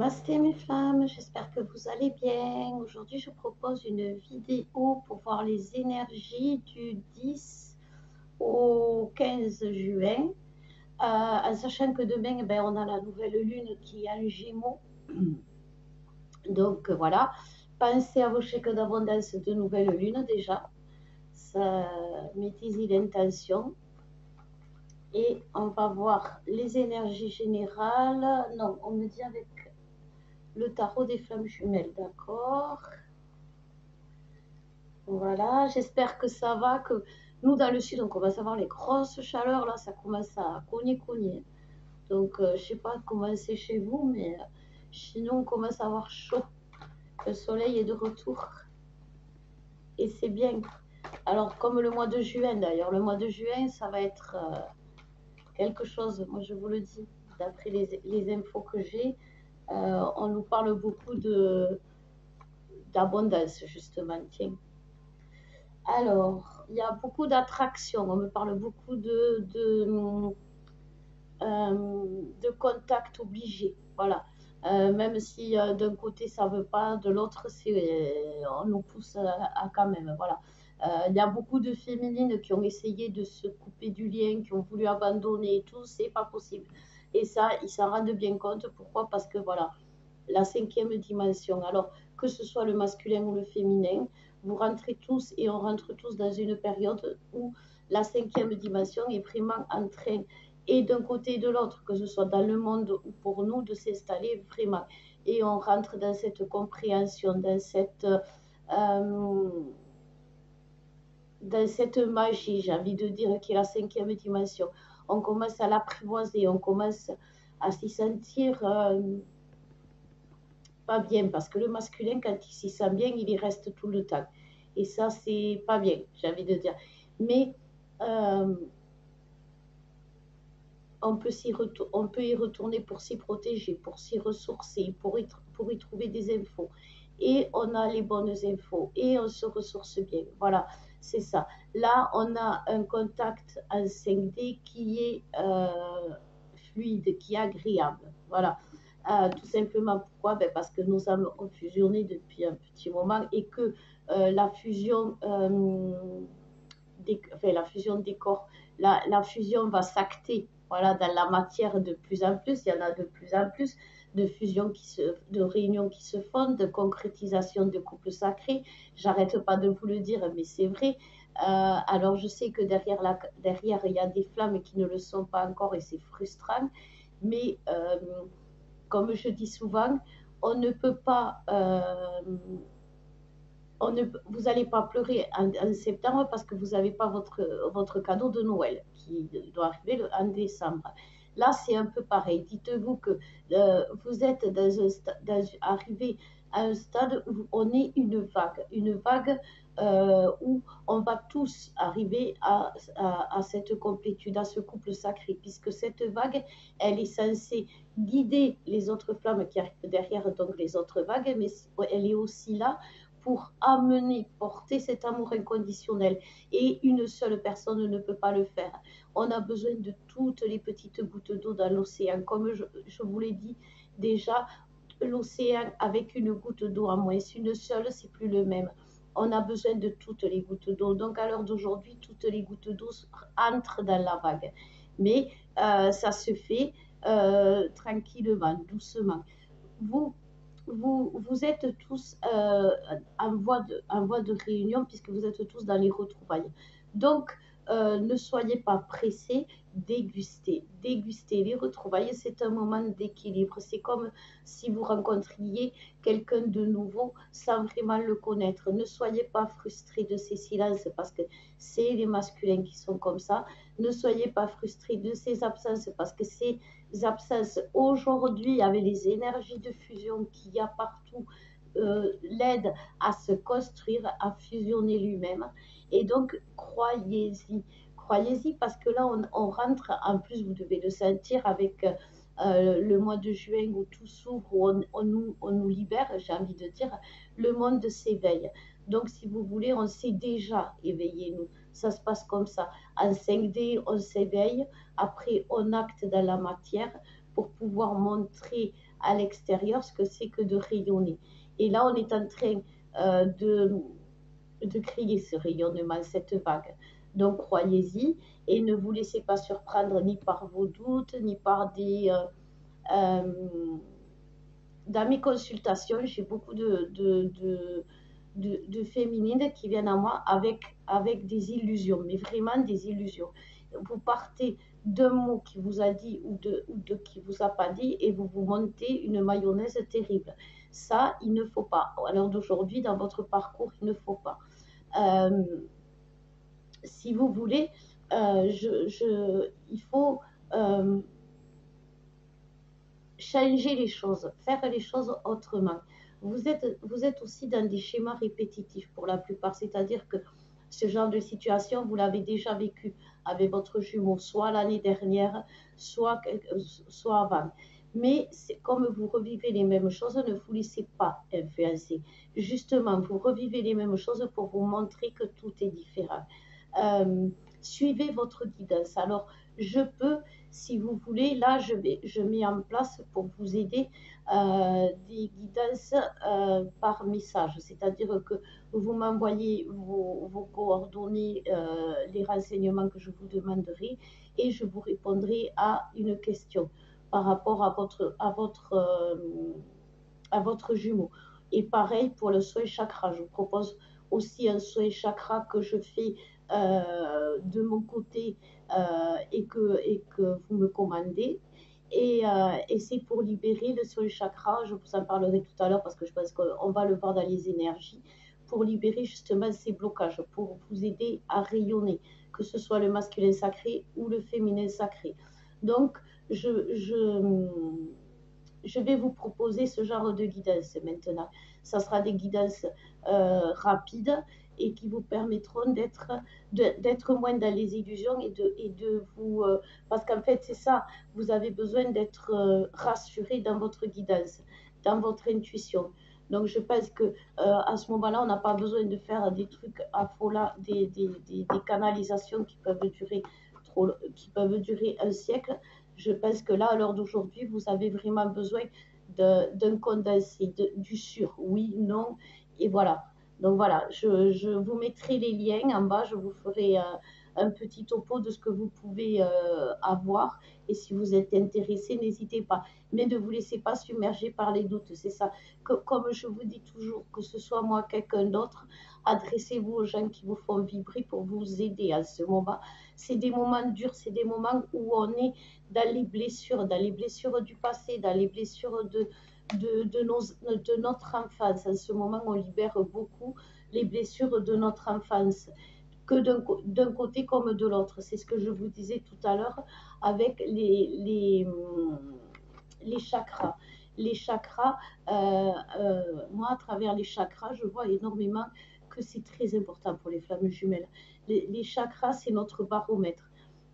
Namasté mes femmes, j'espère que vous allez bien. Aujourd'hui, je propose une vidéo pour voir les énergies du 10 au 15 juin. En sachant que demain, on a la nouvelle lune qui est en Gémeaux. Donc voilà, pensez à vos chèques d'abondance de nouvelle lune déjà. Ça, mettez-y l'intention. Et on va voir les énergies générales. Non, on me dit avec le tarot des flammes jumelles, d'accord. Voilà, j'espère que ça va, que nous dans le sud on commence à avoir les grosses chaleurs, là ça commence à cogner. Donc je sais pas comment c'est chez vous, mais chez nous on commence à avoir chaud. Le soleil est de retour et c'est bien. Alors comme le mois de juin d'ailleurs, le mois de juin ça va être quelque chose, moi je vous le dis, d'après les infos que j'ai, on nous parle beaucoup d'abondance justement, tiens. Alors, il y a beaucoup d'attractions. On me parle beaucoup de contact obligé. Voilà. Même si d'un côté ça ne veut pas, de l'autre on nous pousse à quand même. Voilà. Il y a beaucoup de féminines qui ont essayé de se couper du lien, qui ont voulu abandonner et tout. C'est pas possible. Et ça, ils s'en rendent bien compte. Pourquoi? Parce que voilà, la cinquième dimension. Alors, que ce soit le masculin ou le féminin, vous rentrez tous et on rentre tous dans une période où la cinquième dimension est vraiment en train, et d'un côté et de l'autre, que ce soit dans le monde ou pour nous, de s'installer vraiment. Et on rentre dans cette compréhension, dans cette magie, j'ai envie de dire, qui est la cinquième dimension. On commence à l'apprivoiser, on commence à s'y sentir pas bien, parce que le masculin, quand il s'y sent bien, il y reste tout le temps. Et ça, c'est pas bien, j'ai envie de dire. Mais euh, on peut y retourner pour s'y protéger, pour s'y ressourcer, pour y trouver des infos. Et on a les bonnes infos et on se ressource bien. Voilà, c'est ça. Là, on a un contact en 5D qui est fluide, qui est agréable. Voilà. Tout simplement pourquoi? Parce que nos âmes ont fusionné depuis un petit moment et que la fusion la fusion des corps, la fusion va s'acter, voilà, dans la matière de plus en plus. Il y en a de plus en plus de fusions de réunions qui se font, de concrétisation de couples sacrés. J'arrête pas de vous le dire, mais c'est vrai. Alors je sais que derrière il y a des flammes qui ne le sont pas encore et c'est frustrant, mais comme je dis souvent, on ne peut pas vous n'allez pas pleurer en septembre parce que vous n'avez pas votre cadeau de Noël qui doit arriver en décembre. Là, c'est un peu pareil. Dites-vous que vous êtes arrivé à un stade où on est une vague où on va tous arriver à cette complétude, à ce couple sacré, puisque cette vague, elle est censée guider les autres flammes qui arrivent derrière, donc les autres vagues, mais elle est aussi là pour amener, porter cet amour inconditionnel. Et une seule personne ne peut pas le faire. On a besoin de toutes les petites gouttes d'eau dans l'océan. Comme je vous l'ai dit déjà, l'océan avec une goutte d'eau en moins, une seule, c'est plus le même. On a besoin de toutes les gouttes d'eau. Donc à l'heure d'aujourd'hui, toutes les gouttes d'eau entrent dans la vague. Mais ça se fait tranquillement, doucement. Vous vous êtes tous en voie de réunion puisque vous êtes tous dans les retrouvailles. Donc, ne soyez pas pressés, dégustez. Dégustez les retrouvailles, c'est un moment d'équilibre. C'est comme si vous rencontriez quelqu'un de nouveau sans vraiment le connaître. Ne soyez pas frustrés de ces silences parce que c'est les masculins qui sont comme ça. Ne soyez pas frustrés de ces absences parce que c'est absences aujourd'hui, avec les énergies de fusion qu'il y a partout, l'aide à se construire, à fusionner lui-même. Et donc, croyez-y. Croyez-y parce que là, on rentre, en plus, vous devez le sentir avec le mois de juin où tout s'ouvre, où on nous libère, j'ai envie de dire, le monde s'éveille. Donc, si vous voulez, on s'est déjà éveillé, nous. Ça se passe comme ça. En 5D, on s'éveille. Après, on acte dans la matière pour pouvoir montrer à l'extérieur ce que c'est que de rayonner. Et là, on est en train de créer ce rayonnement, cette vague. Donc, croyez-y et ne vous laissez pas surprendre ni par vos doutes, ni par des... dans mes consultations, j'ai beaucoup de féminines qui viennent à moi avec des illusions, mais vraiment des illusions. Vous partez d'un mot qui vous a dit ou de qui vous a pas dit et vous vous montez une mayonnaise terrible. Ça, il ne faut pas. À l'heure d'aujourd'hui, dans votre parcours, il ne faut pas. Euh, si vous voulez, il faut changer les choses, faire les choses autrement. Vous êtes aussi dans des schémas répétitifs pour la plupart, c'est-à-dire que ce genre de situation, vous l'avez déjà vécu avec votre jumeau, soit l'année dernière, soit avant. Mais comme vous revivez les mêmes choses, ne vous laissez pas influencer. Justement, vous revivez les mêmes choses pour vous montrer que tout est différent. Euh, Suivez votre guidance. Alors, je peux, si vous voulez, là, je mets en place pour vous aider des guidances par message, c'est-à-dire que vous m'envoyez vos coordonnées, les renseignements que je vous demanderai, et je vous répondrai à une question par rapport à votre jumeau. Et pareil pour le soin chakra. Je vous propose aussi un soin chakra que je fais de mon côté et que vous me commandez. Et c'est pour libérer le soin chakra. Je vous en parlerai tout à l'heure parce que je pense qu'on va le voir dans les énergies. Pour libérer justement ces blocages, pour vous aider à rayonner, que ce soit le masculin sacré ou le féminin sacré. Donc, je vais vous proposer ce genre de guidance maintenant. Ça sera des guidances rapides et qui vous permettront d'être moins dans les illusions et de vous... parce qu'en fait, c'est ça, vous avez besoin d'être rassuré dans votre guidance, dans votre intuition. Donc, je pense que à ce moment-là, on n'a pas besoin de faire des trucs affolants, des canalisations qui peuvent durer un siècle. Je pense que là, à l'heure d'aujourd'hui, vous avez vraiment besoin d'un condensé, du sûr, oui, non, et voilà. Donc voilà, je vous mettrai les liens en bas, je vous ferai un petit topo de ce que vous pouvez avoir. Et si vous êtes intéressé, n'hésitez pas. Mais ne vous laissez pas submerger par les doutes, c'est ça. Comme je vous dis toujours, que ce soit moi, quelqu'un d'autre, adressez-vous aux gens qui vous font vibrer pour vous aider à ce moment. C'est des moments durs, c'est des moments où on est dans les blessures du passé, dans les blessures de notre enfance. En ce moment, on libère beaucoup les blessures de notre enfance, que d'un côté comme de l'autre. C'est ce que je vous disais tout à l'heure avec les chakras. Les chakras, moi, à travers les chakras, je vois énormément que c'est très important pour les flammes jumelles. Les chakras, c'est notre baromètre.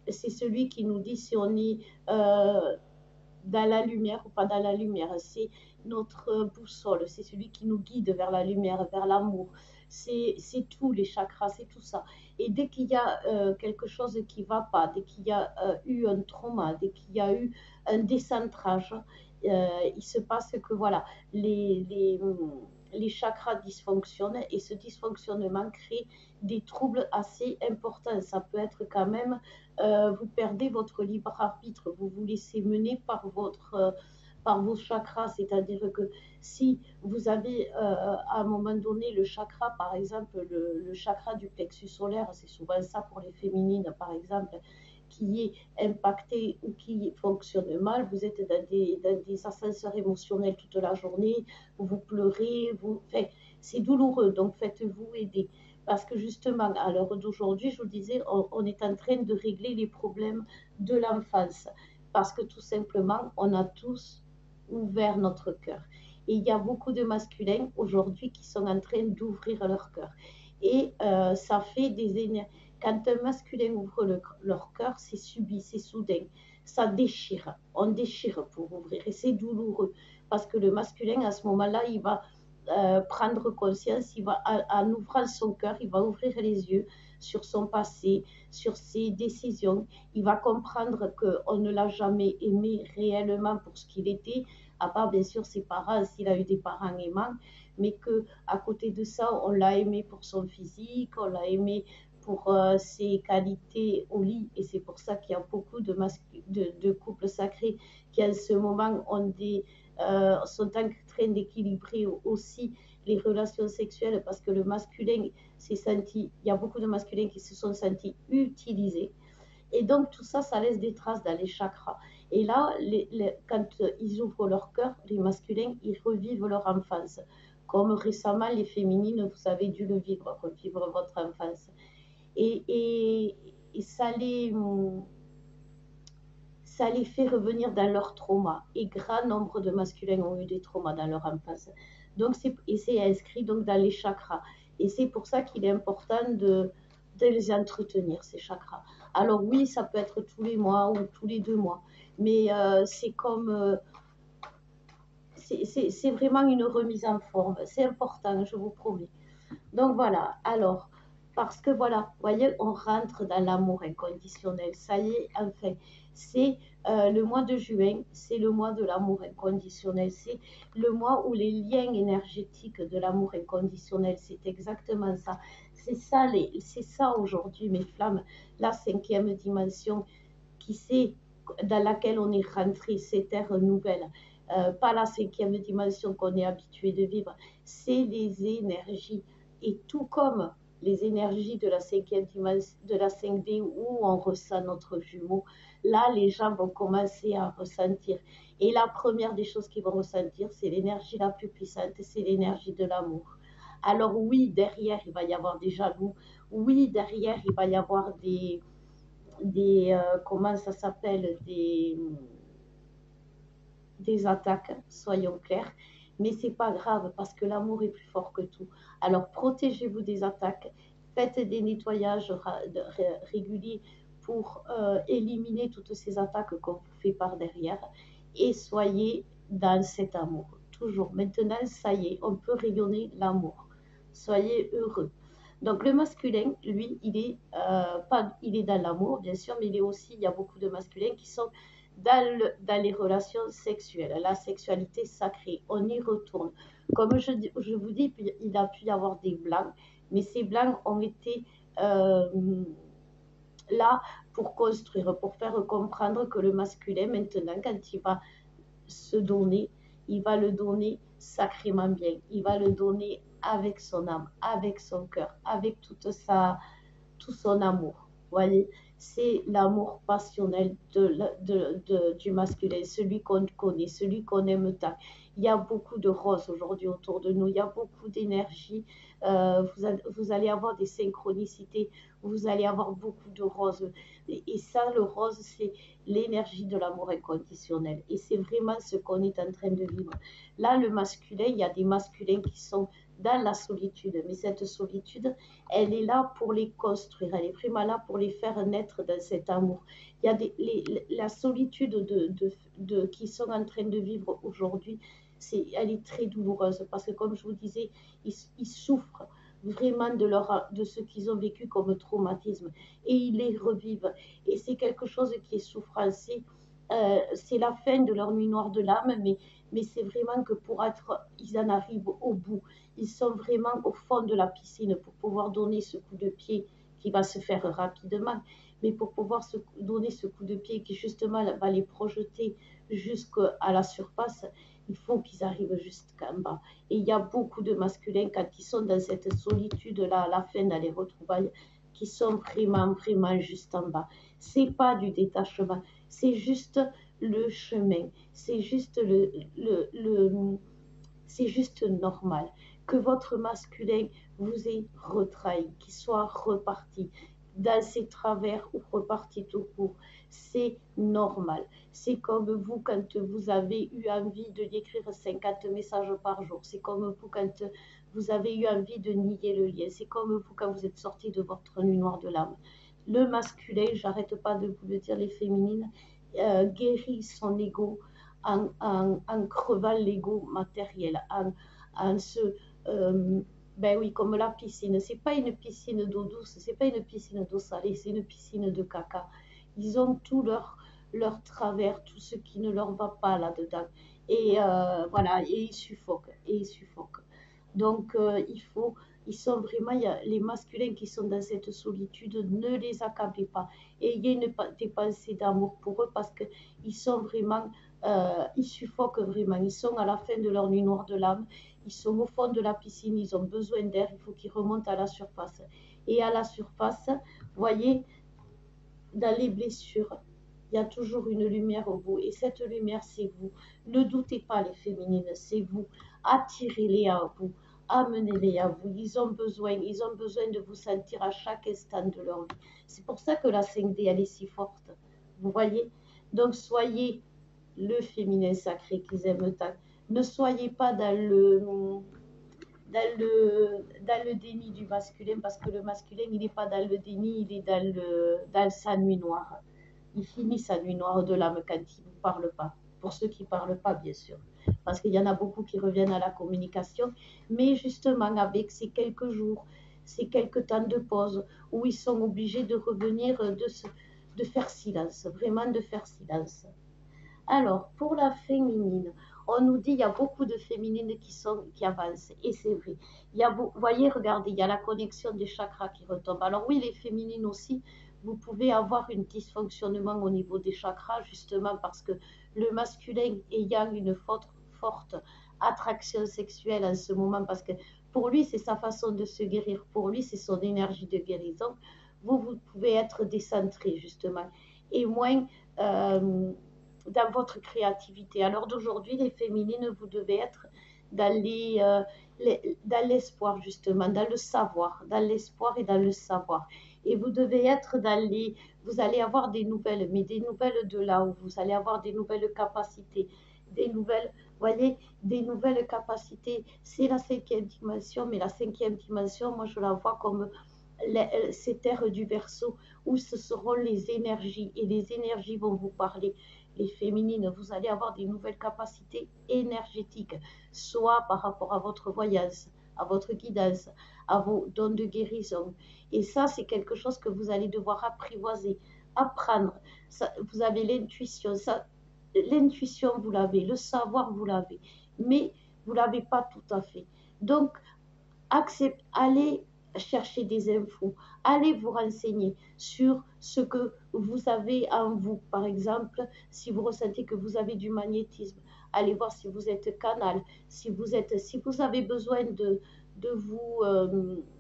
C'est celui qui nous dit si on est dans la lumière ou pas dans la lumière. C'est notre boussole, c'est celui qui nous guide vers la lumière, vers l'amour. C'est tout, les chakras, c'est tout ça. Et dès qu'il y a quelque chose qui ne va pas, dès qu'il y a eu un trauma, dès qu'il y a eu un décentrage, il se passe que voilà, les chakras dysfonctionnent et ce dysfonctionnement crée des troubles assez importants. Ça peut être quand même, vous perdez votre libre arbitre, vous vous laissez mener par vos chakras, c'est-à-dire que si vous avez à un moment donné le chakra, par exemple le chakra du plexus solaire, c'est souvent ça pour les féminines par exemple, qui est impacté ou qui fonctionne mal, vous êtes dans des ascenseurs émotionnels toute la journée, vous pleurez, c'est douloureux, donc faites-vous aider. Parce que justement, à l'heure d'aujourd'hui, je vous disais, on est en train de régler les problèmes de l'enfance. Parce que tout simplement, on a tous ouvert notre cœur. Et il y a beaucoup de masculins aujourd'hui qui sont en train d'ouvrir leur cœur. Et ça fait des énergies. Quand un masculin ouvre leur cœur, c'est subi, c'est soudain. Ça déchire. On déchire pour ouvrir. Et c'est douloureux. Parce que le masculin, à ce moment-là, il va prendre conscience, en ouvrant son cœur, il va ouvrir les yeux sur son passé, sur ses décisions. Il va comprendre qu'on ne l'a jamais aimé réellement pour ce qu'il était, à part bien sûr ses parents, s'il a eu des parents aimants, mais que à côté de ça, on l'a aimé pour son physique, on l'a aimé pour ses qualités au lit, et c'est pour ça qu'il y a beaucoup de couples sacrés qui en ce moment sont en train d'équilibrer aussi les relations sexuelles, parce que le masculin s'est senti, il y a beaucoup de masculins qui se sont sentis utilisés. Et donc, tout ça, ça laisse des traces dans les chakras. Et là, quand ils ouvrent leur cœur, les masculins, ils revivent leur enfance. Comme récemment, les féminines, vous avez dû le vivre, revivre votre enfance. Et ça les fait revenir dans leur trauma. Et grand nombre de masculins ont eu des traumas dans leur enfance. Donc, c'est inscrit donc dans les chakras. Et c'est pour ça qu'il est important de les entretenir, ces chakras. Alors oui, ça peut être tous les mois ou tous les 2 mois, mais c'est vraiment une remise en forme. C'est important, je vous promets. Donc voilà, alors, parce que voilà, vous voyez, on rentre dans l'amour inconditionnel. Ça y est, enfin, c'est le mois de juin, c'est le mois de l'amour inconditionnel. C'est le mois où les liens énergétiques de l'amour inconditionnel, c'est exactement ça. C'est ça aujourd'hui, mes flammes, la 5e dimension dans laquelle on est rentré, ces terres nouvelles. Pas la 5e dimension qu'on est habitué de vivre, c'est les énergies. Et tout comme les énergies de la 5e dimension, de la 5D, où on ressent notre jumeau, là, les gens vont commencer à ressentir. Et la première des choses qu'ils vont ressentir, c'est l'énergie la plus puissante, c'est l'énergie de l'amour. Alors oui, derrière, il va y avoir des jaloux. Oui, derrière, il va y avoir comment ça s'appelle, des attaques, soyons clairs, mais c'est pas grave parce que l'amour est plus fort que tout. Alors protégez-vous des attaques, faites des nettoyages réguliers pour éliminer toutes ces attaques qu'on vous fait par derrière, et soyez dans cet amour. Toujours. Maintenant, ça y est, on peut rayonner l'amour. Soyez heureux. Donc le masculin, lui, il est dans l'amour, bien sûr, mais il y a beaucoup de masculins qui sont dans les relations sexuelles, la sexualité sacrée. On y retourne. Comme je vous dis, il a pu y avoir des blancs, mais ces blancs ont été là pour construire, pour faire comprendre que le masculin, maintenant, quand il va se donner, il va le donner sacrément bien. Il va le donner avec son âme, avec son cœur, avec tout son amour. Voyez, c'est l'amour passionnel du masculin, celui qu'on connaît, celui qu'on aime tant. Il y a beaucoup de roses aujourd'hui autour de nous, il y a beaucoup d'énergie. Vous allez avoir des synchronicités, vous allez avoir beaucoup de roses. Et ça, le rose, c'est l'énergie de l'amour inconditionnel. Et c'est vraiment ce qu'on est en train de vivre. Là, le masculin, il y a des masculins qui sont dans la solitude, mais cette solitude, elle est là pour les construire, elle est vraiment là pour les faire naître dans cet amour. Il y a la solitude qu'ils sont en train de vivre aujourd'hui, elle est très douloureuse parce que, comme je vous disais, ils souffrent vraiment de ce qu'ils ont vécu comme traumatisme, et ils les revivent. Et c'est quelque chose qui est souffrant. C'est la fin de leur nuit noire de l'âme, mais c'est vraiment que ils en arrivent au bout. Ils sont vraiment au fond de la piscine pour pouvoir donner ce coup de pied qui va se faire rapidement, mais pour pouvoir donner ce coup de pied qui justement va les projeter jusqu'à la surface, il faut qu'ils arrivent jusqu'en bas. Et il y a beaucoup de masculins, quand ils sont dans cette solitude-là, à la fin, dans les retrouvailles, qui sont vraiment, vraiment juste en bas. C'est pas du détachement, c'est juste le chemin, c'est juste c'est juste normal que votre masculin vous ait retrahi, qu'il soit reparti dans ses travers ou reparti tout court. C'est normal. C'est comme vous quand vous avez eu envie de lui écrire 50 messages par jour. C'est comme vous quand vous avez eu envie de nier le lien. C'est comme vous quand vous êtes sorti de votre nuit noire de l'âme. Le masculin, j'arrête pas de vous le dire, les féminines, guérit son ego en crevant l'ego matériel, en se ben oui, comme la piscine. C'est pas une piscine d'eau douce, c'est pas une piscine d'eau salée, c'est une piscine de caca. Ils ont tout leur travers, tout ce qui ne leur va pas là-dedans. Et voilà, et ils suffoquent, et ils suffoquent. Donc, ils sont vraiment, il y a les masculins qui sont dans cette solitude, ne les accablez pas. Ayez des pensées d'amour pour eux parce qu'ils sont vraiment, ils suffoquent vraiment. Ils sont à la fin de leur nuit noire de l'âme. Ils sont au fond de la piscine, ils ont besoin d'air, il faut qu'ils remontent à la surface. Et à la surface, voyez, dans les blessures, il y a toujours une lumière au bout. Et cette lumière, c'est vous. Ne doutez pas, les féminines, c'est vous. Attirez-les à vous. Amenez-les à vous. Ils ont besoin de vous sentir à chaque instant de leur vie. C'est pour ça que la 5D, elle est si forte. Vous voyez? Donc, soyez le féminin sacré qu'ils aiment tant. Ne soyez pas dans le déni du masculin, parce que le masculin, il n'est pas dans le déni, il est dans sa nuit noire. Il finit sa nuit noire de l'âme quand il ne vous parle pas. Pour ceux qui ne parlent pas, bien sûr. Parce qu'il y en a beaucoup qui reviennent à la communication. Mais justement, avec ces quelques jours, ces quelques temps de pause, où ils sont obligés de revenir, de faire silence, vraiment de faire silence. Alors, pour la féminine, on nous dit qu'il y a beaucoup de féminines qui avancent. Et c'est vrai. Vous voyez, regardez, il y a la connexion des chakras qui retombe. Alors oui, les féminines aussi, vous pouvez avoir un dysfonctionnement au niveau des chakras, justement parce que le masculin ayant une forte attraction sexuelle en ce moment, parce que pour lui, c'est sa façon de se guérir. Pour lui, c'est son énergie de guérison. Vous pouvez être décentré, justement, et moins... dans votre créativité. Alors d'aujourd'hui, les féminines, vous devez être dans dans l'espoir, justement, dans le savoir, dans l'espoir et dans le savoir. Et vous devez être vous allez avoir des nouvelles, mais des nouvelles de là où vous allez avoir des nouvelles capacités, des nouvelles, voyez, des nouvelles capacités. C'est la 5e dimension, mais la 5e dimension, moi je la vois comme ces terres du Verseau où ce seront les énergies et les énergies vont vous parler. Les féminines, vous allez avoir des nouvelles capacités énergétiques, soit par rapport à votre voyance, à votre guidance, à vos dons de guérison. Et ça, c'est quelque chose que vous allez devoir apprivoiser, apprendre. Ça, vous avez l'intuition, l'intuition, vous l'avez, le savoir, vous l'avez, mais vous ne l'avez pas tout à fait. Donc, allez chercher des infos, allez vous renseigner sur ce que vous avez en vous. Par exemple, si vous ressentez que vous avez du magnétisme, allez voir si vous êtes canal, si vous avez besoin de vous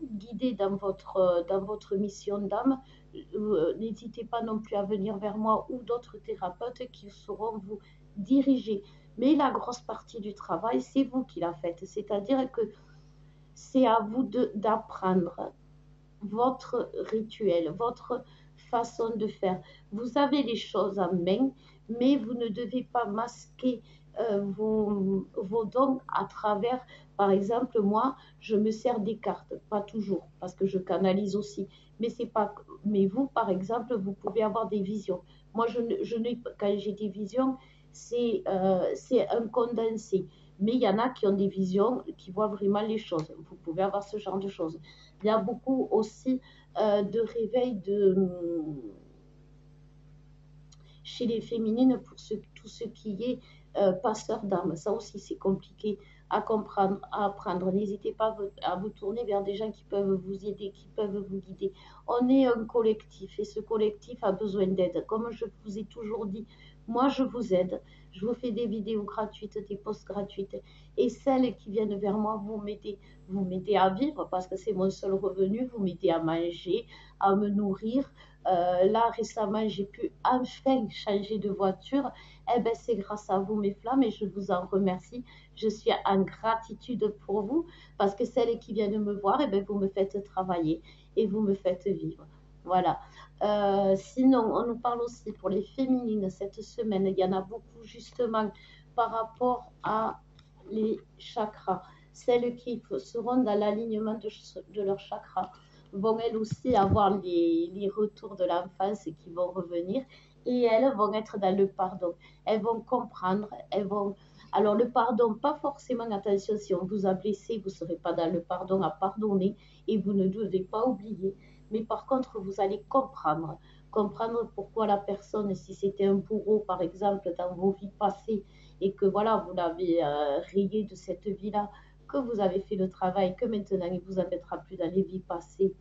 guider dans votre mission d'âme, n'hésitez pas non plus à venir vers moi ou d'autres thérapeutes qui sauront vous diriger. Mais la grosse partie du travail, c'est vous qui la faites. C'est-à-dire que c'est à vous d'apprendre votre rituel, votre façon de faire. Vous avez les choses en main, mais vous ne devez pas masquer vos dons à travers, par exemple, moi, je me sers des cartes, pas toujours, parce que je canalise aussi, mais c'est pas, mais vous, par exemple, vous pouvez avoir des visions. Moi, quand j'ai des visions, c'est un condensé. Mais il y en a qui ont des visions, qui voient vraiment les choses. Vous pouvez avoir ce genre de choses. Il y a beaucoup aussi de réveil chez les féminines pour tout ce qui est passeur d'âme. Ça aussi, c'est compliqué à comprendre, à apprendre. N'hésitez pas à vous tourner vers des gens qui peuvent vous aider, qui peuvent vous guider. On est un collectif et ce collectif a besoin d'aide. Comme je vous ai toujours dit, moi, je vous aide. Je vous fais des vidéos gratuites, des posts gratuites. Et celles qui viennent vers moi, vous m'aidez à vivre parce que c'est mon seul revenu. Vous m'aidez à manger, à me nourrir, là, récemment, j'ai pu enfin changer de voiture. Eh ben, c'est grâce à vous, mes flammes, et je vous en remercie. Je suis en gratitude pour vous parce que celles qui viennent me voir, eh ben, vous me faites travailler et vous me faites vivre. Voilà. Sinon, on nous parle aussi pour les féminines cette semaine. Il y en a beaucoup justement par rapport à les chakras. Celles qui seront dans l'alignement de leurs chakras vont elles aussi avoir les retours de l'enfance qui vont revenir et elles vont être dans le pardon. Elles vont comprendre, elles vont... Alors le pardon, pas forcément, attention, si on vous a blessé, vous ne serez pas dans le pardon à pardonner et vous ne devez pas oublier. Mais par contre, vous allez comprendre pourquoi la personne, si c'était un bourreau par exemple dans vos vies passées, et que voilà, vous l'avez rayé de cette vie-là, que vous avez fait le travail, que maintenant il ne vous embêtera plus dans les vies passées,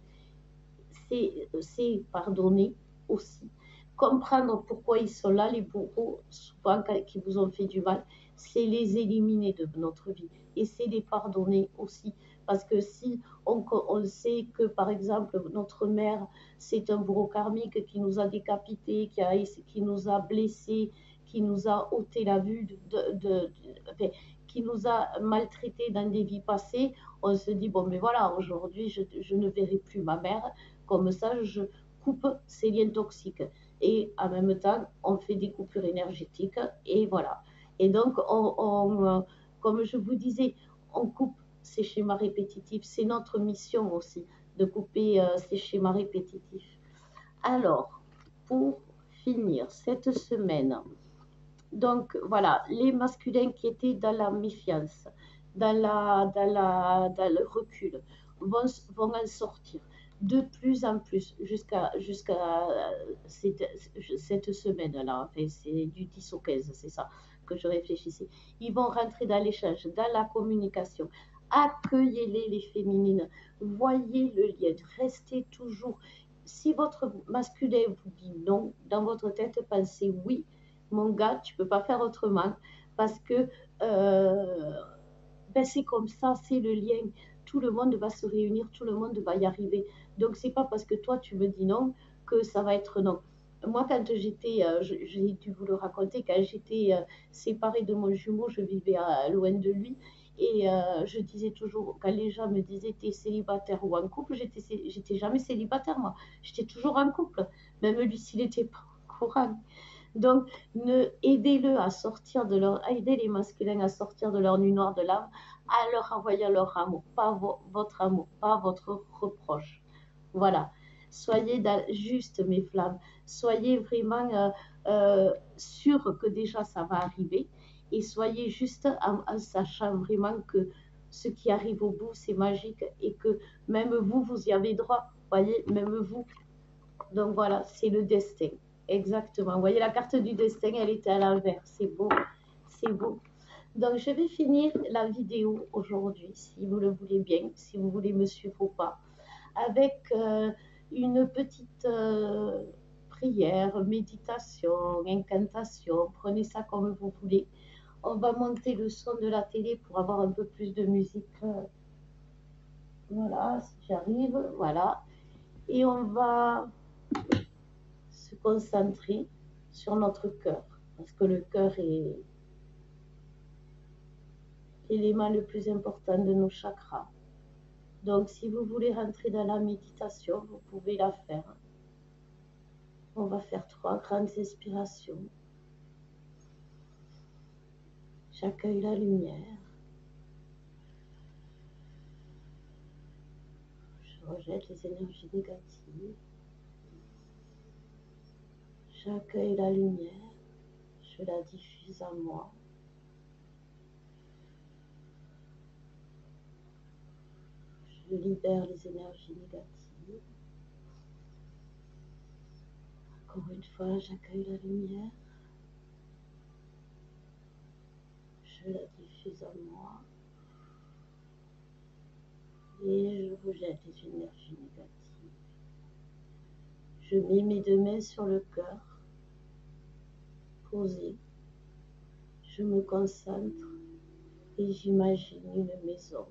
c'est pardonner aussi. Comprendre pourquoi ils sont là, les bourreaux, souvent qui vous ont fait du mal, c'est les éliminer de notre vie et c'est les pardonner aussi. Parce que si on sait que, par exemple, notre mère, c'est un bourreau karmique qui nous a décapités, qui nous a blessés, qui nous a ôté la vue, enfin, qui nous a maltraités dans des vies passées, on se dit, bon, mais voilà, aujourd'hui, je ne verrai plus ma mère, comme ça, je coupe ces liens toxiques. Et en même temps, on fait des coupures énergétiques et voilà. Et donc, comme je vous disais, on coupe ces schémas répétitifs. C'est notre mission aussi de couper ces schémas répétitifs. Alors, pour finir cette semaine, donc voilà, les masculins qui étaient dans la méfiance, dans le recul, vont en sortir de plus en plus jusqu'à cette semaine-là. Enfin, c'est du 10 au 15, c'est ça que je réfléchissais. Ils vont rentrer dans l'échange, dans la communication. Accueillez-les, les féminines. Voyez le lien. Restez toujours. Si votre masculin vous dit non, dans votre tête, pensez oui, mon gars, tu peux pas faire autrement parce que ben c'est comme ça, c'est le lien. Tout le monde va se réunir, tout le monde va y arriver. Donc c'est pas parce que toi tu me dis non que ça va être non. Moi, quand j'étais, j'ai dû vous le raconter, quand j'étais séparée de mon jumeau, je vivais loin de lui. Et je disais toujours, quand les gens me disaient t'es célibataire ou en couple, j'étais jamais célibataire, moi. J'étais toujours en couple, même lui s'il n'était pas au courant. Donc, aidez-le à sortir de leur, aidez les masculins à sortir de leur nuit noire de l'âme, à leur envoyer leur amour, pas votre amour, pas votre reproche. Voilà. Soyez juste, mes flammes. Soyez vraiment sûrs que déjà ça va arriver. Et soyez juste en sachant vraiment que ce qui arrive au bout, c'est magique et que même vous, vous y avez droit. Voyez, même vous. Donc voilà, c'est le destin. Exactement. Vous voyez, la carte du destin, elle était à l'envers. C'est beau. C'est beau. Donc, je vais finir la vidéo aujourd'hui, si vous le voulez bien, si vous voulez me suivre ou pas, avec une petite prière, méditation, incantation. Prenez ça comme vous voulez. On va monter le son de la télé pour avoir un peu plus de musique. Voilà, si j'arrive. Voilà. Et on va se concentrer sur notre cœur, parce que le cœur est l'élément le plus important de nos chakras. Donc, si vous voulez rentrer dans la méditation, vous pouvez la faire. On va faire 3 grandes inspirations. J'accueille la lumière. Je rejette les énergies négatives. J'accueille la lumière. Je la diffuse en moi. Je libère les énergies négatives. Encore une fois, j'accueille la lumière. Je la diffuse en moi. Et je rejette les énergies négatives. Je mets mes 2 mains sur le cœur, posé. Je me concentre et j'imagine une maison.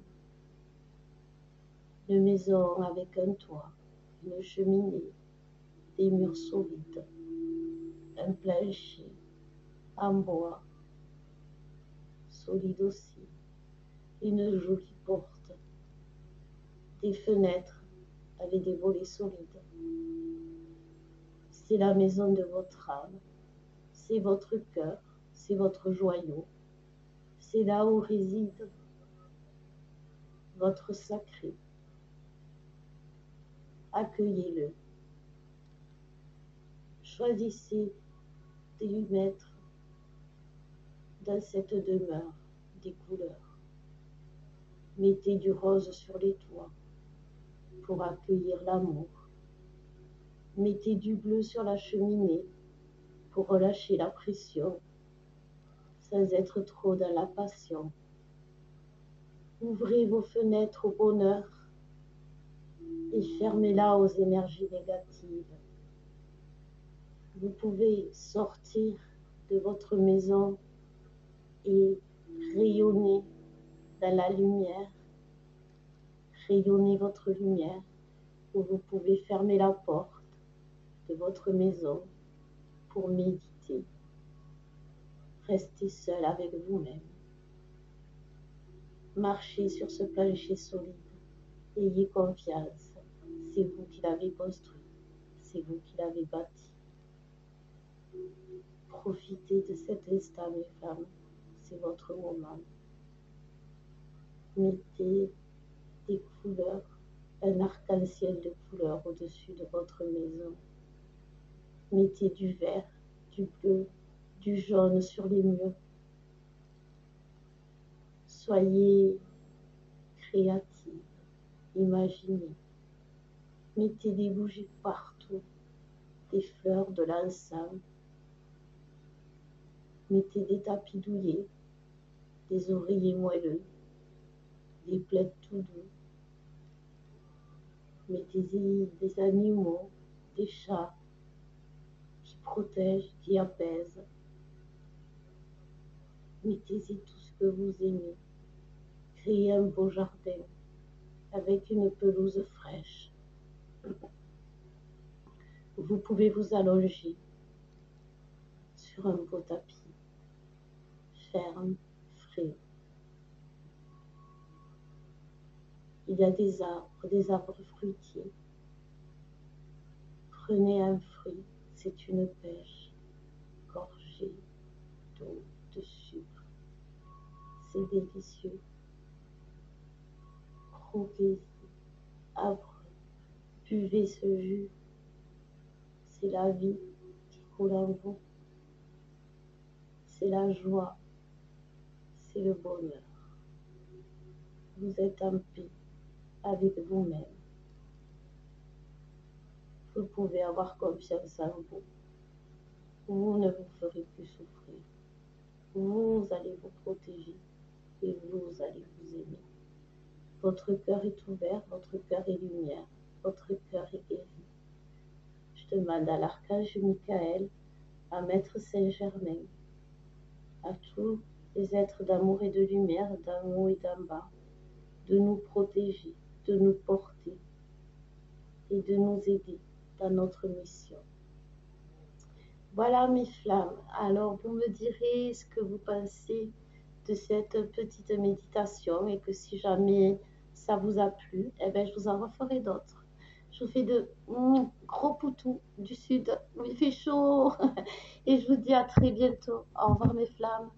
Une maison avec un toit, une cheminée, des murs solides, un plancher en bois, solide aussi, une jolie porte, des fenêtres avec des volets solides. C'est la maison de votre âme, c'est votre cœur, c'est votre joyau, c'est là où réside votre sacré. Accueillez-le. Choisissez de lui mettre dans cette demeure des couleurs. Mettez du rose sur les toits pour accueillir l'amour. Mettez du bleu sur la cheminée pour relâcher la pression. sans être trop dans la passion. Ouvrez vos fenêtres au bonheur et fermez-la aux énergies négatives. Vous pouvez sortir de votre maison et rayonner dans la lumière, rayonner votre lumière, ou vous pouvez fermer la porte de votre maison pour méditer. Restez seul avec vous-même. Marchez sur ce plancher solide. Ayez confiance. C'est vous qui l'avez construit. C'est vous qui l'avez bâti. Profitez de cet instant, mes femmes. C'est votre moment. Mettez des couleurs, un arc-en-ciel de couleurs au-dessus de votre maison. Mettez du vert, du bleu, du jaune sur les murs. Soyez créative, imaginez. Mettez des bougies partout, des fleurs, de l'encens. Mettez des tapis douillets, des oreillers moelleux, des plaids tout doux. Mettez-y des animaux, des chats qui protègent, qui apaisent. Mettez-y tout ce que vous aimez. Créez un beau jardin avec une pelouse fraîche. Vous pouvez vous allonger sur un beau tapis, ferme, frais. Il y a des arbres fruitiers. Prenez un fruit, c'est une pêche, gorgée d'eau, de sucre. C'est délicieux. Croquez-y, après, buvez ce jus. C'est la vie qui coule en vous. C'est la joie, c'est le bonheur. Vous êtes en paix avec vous-même. Vous pouvez avoir confiance en vous. Vous ne vous ferez plus souffrir. Vous allez vous protéger et vous allez vous aimer. Votre cœur est ouvert, votre cœur est lumière, votre cœur est guéri. Je demande à l'archange Michael, à Maître Saint-Germain, à tous les êtres d'amour et de lumière, d'en haut et d'en bas, de nous protéger, de nous porter et de nous aider dans notre mission. Voilà mes flammes. Alors vous me direz ce que vous pensez de cette petite méditation et que si jamais ça vous a plu, eh bien, je vous en referai d'autres. Je vous fais de gros poutous du sud où il fait chaud et je vous dis à très bientôt. Au revoir mes flammes.